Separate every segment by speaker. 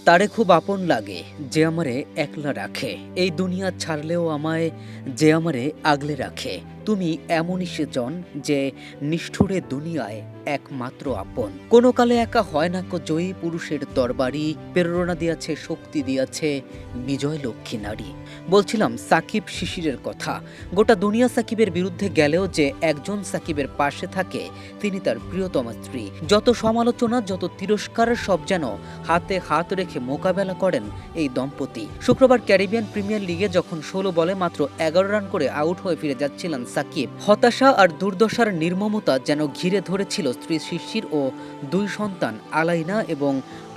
Speaker 1: তারে খুব আপন লাগে যে আমারে একলা রাখে, এই দুনিয়া ছাড়লেও আমায় যে আমারে আগলে রাখে। তুমি এমনই সেজন যে নিষ্ঠুরে দুনিয়ায় একমাত্র আপন। কোনো কালে একা হয় না কো জয়ী পুরুষের দরবারি, প্রেরণা দিয়াছে, শক্তি দিয়াছে বিজয় লক্ষ্মী নারী। বলছিলাম সাকিব শিশিরের কথা। গোটা দুনিয়া সাকিবের বিরুদ্ধে গেলেও যে একজন সাকিবের পাশে থাকে তিনি তার প্রিয়তমা স্ত্রী। যত সমালোচনা, যত তিরস্কার সব যেন হাতে হাত রেখে মোকাবেলা করেন এই দম্পতি। শুক্রবার ক্যারিবিয়ান প্রিমিয়ার লিগে যখন ১৬ বলে মাত্র ১১ রান করে আউট হয়ে ফিরে যাচ্ছিলেন সাকিব, হতাশা আর দুর্দশার নির্মমতা যেন ঘিরে ধরেছিল স্ত্রী শিশির ও দুই সন্তান আলাইনা এবং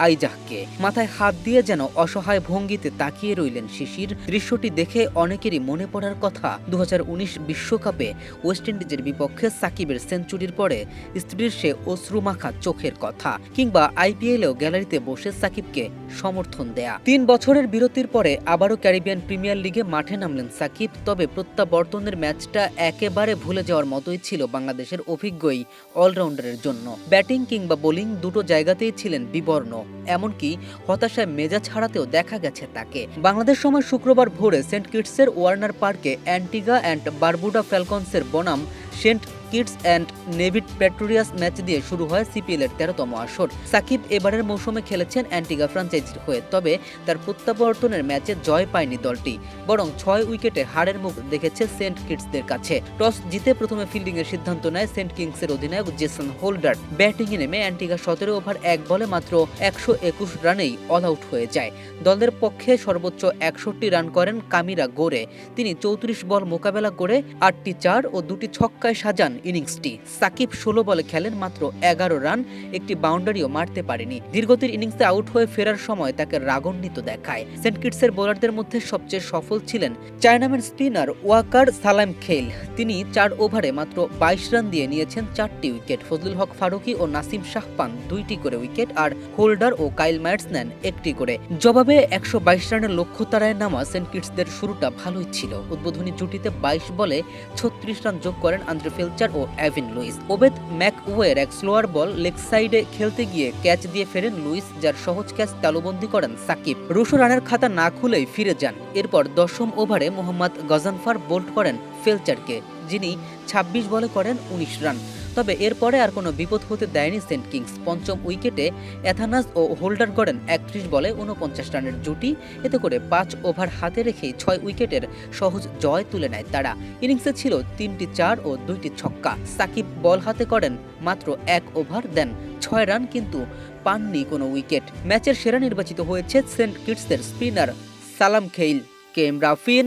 Speaker 1: আইজাহকে। মাথায় হাত দিয়ে যেন অসহায় ভঙ্গিতে তাকিয়ে রইলেন শিশির। দৃশ্যটি দেখে অনেকেরই মনে পড়ার কথা ২০১৯ বিশ্বকাপে ওয়েস্ট ইন্ডিজের বিপক্ষে সাকিবের সেঞ্চুরির পরে স্ত্রীর সে অশ্রুমাখা চোখের কথা, কিংবা আইপিএলেও গ্যালারিতে বসে সাকিবকে সমর্থন দেয়া। ৩ বছরের বিরতির পরে আবারও ক্যারিবিয়ান প্রিমিয়ার লিগে মাঠে নামলেন সাকিব। তবে প্রত্যাবর্তনের ম্যাচটা একেবারে ভুলে যাওয়ার মতোই ছিল বাংলাদেশের অভিজ্ঞই অলরাউন্ডারের জন্য। ব্যাটিং কিংবা বোলিং দুটো জায়গাতেই ছিলেন বিবর্ণ, এমনকি হতাশায় মেজাজ হারাতেও দেখা গেছে তাকে। বাংলাদেশ সময় শুক্রবার ভোরে সেন্ট কিটসের ওয়ার্নার পার্কে অ্যান্টিগা অ্যান্ড বারবুডা ফ্যালকনসের বনাম Saint Kitts and Nevis Patriots match দিয়ে শুরু হয় সিপিএলের ১৩তম আসর। সাকিব এবারের মৌসুমে খেলেছেন অ্যান্টিগা ফ্র্যাঞ্চাইজির হয়ে, তবে তার প্রত্যাবর্তনের ম্যাচে জয় পায়নি দলটি, বরং ৬ উইকেটে হারের মুখ দেখেছে সেন্ট কিটসদের কাছে। টস জিতে প্রথমে ফিল্ডিংয়ের সিদ্ধান্ত নেয় সেন্ট কিংসের অধিনায়ক জেসন হোল্ডার। ব্যাটিংয়ে নেমে অ্যান্টিগা ১৭ ওভার ১ বলে মাত্র ১২১ রানেই অল আউট হয়ে যায়। দলের পক্ষে সর্বোচ্চ ৬১ রান করেন কামিরা গোরে। তিনি ৩৪ বল মোকাবেলা করে ৮টি ৪ ও ২টি ছক্কায় সাজান ইনিংসটি। সাকিব ১৬ বলে খেলেন মাত্র ১১ রান, একটি বাউন্ডারিও মারতে পারেনি। দীর্ঘতির ইনিংসে আউট হয়ে ফেরার সময় তাকে রাগান্বিত দেখায়। সেন্ট কিটসের বোলারদের মধ্যে সবচেয়ে সফল ছিলেন চায়নাম্যান স্পিনার ওয়াকার সালাম খেইল। তিনি ৪ ওভারে মাত্র ২২ রান দিয়ে নিয়েছেন ৪টি উইকেট। ফজলুল হক ফারুকী ও নাসিম শাহ পান ২টি করে উইকেট, আর হোল্ডার ও কাইল মায়ার্স নেন ১টি করে। জবাবে ১২২ রানের লক্ষ্য তাড়ায় নামা সেন্ট কিটসদের শুরুটা ভালোই ছিল। উদ্বোধনী জুটিতে ২২ বলে ৩৬ রান যোগ করেন আন্দ্রে ফেলচার ও এভিন লুইস। ওবেদ ম্যাকওয়ের এক স্লোয়ার বল লেগ সাইডে খেলতে গিয়ে ক্যাচ দিয়ে ফেরেন লুইস, যার সহজ ক্যাচ তালুবন্দী করেন সাকিব। রুশো রানের খাতা না খুলেই ফিরে যান। এরপর ১০ম ওভারে মোহাম্মদ গজানফার বোল্ড করেন ফেলচারকে, যিনি ২৬ বলে করেন ১৯ রান। তবে এরপরে আর কোনো বিপদ হতে দেয়নি সেন্ট কিংস। ৫ম উইকেটে এথানাস ও হোল্ডার করেন ৩১ বলে ৪৯ রানের জুটি। এতে করে ৫ ওভার হাতে রেখেই ৬ উইকেটের সহজ জয় তুলে নেয় তারা। ইনিংসে ছিল ৩টি ৪ ও ২টি ছক্কা। সাকিব বল হাতে করেন মাত্র ১ ওভার, দেন ৬ রান, কিন্তু পাননি কোনো উইকেট। ম্যাচের সেরা নির্বাচিত হয়েছে সেন্ট কিটসের স্পিনার সালাম খেইল। কে এম রাফিন,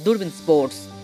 Speaker 1: দূরবীন স্পোর্টস।